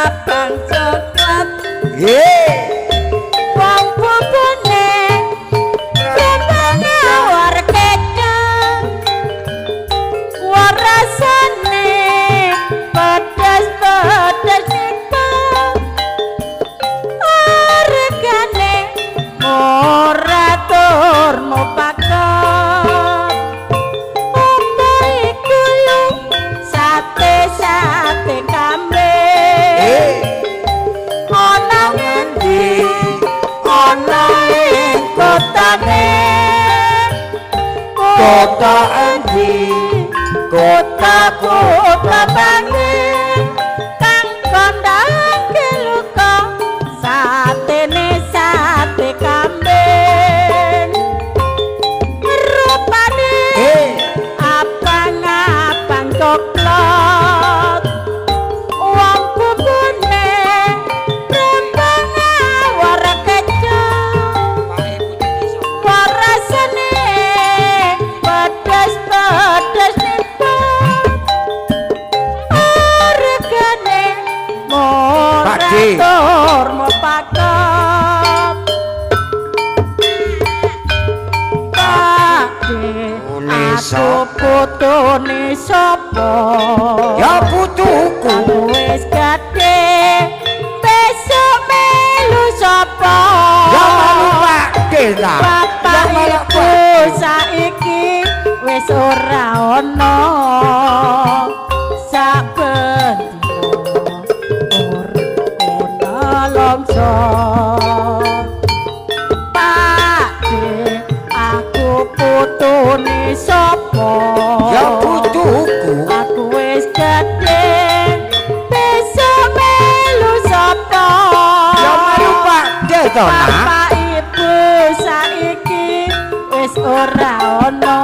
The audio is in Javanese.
abang coklat Ye wong bubune kembang awar kecap warasane pedas-pedas nikmat regane ora turno paket ombe gulung sate kambing ana ngendi ana ing kotane kota endi kota bangin kang kandhake luka satene sate kambing rupane abang-abang coklat wong bubune rembang awar kecap warasane pedas-pedas nikmat regane morator mepakep aku putune sapa ya putuku aku wis gedhe besok melu sapa ya malu pakde ta bapak ibu saiki wis ora ana saben dina ora longsor pakde aku putune sapa ya putuku aku wis gedhe besok melu sapa ya malu pakde to nak bapak ibu saiki wis ora ana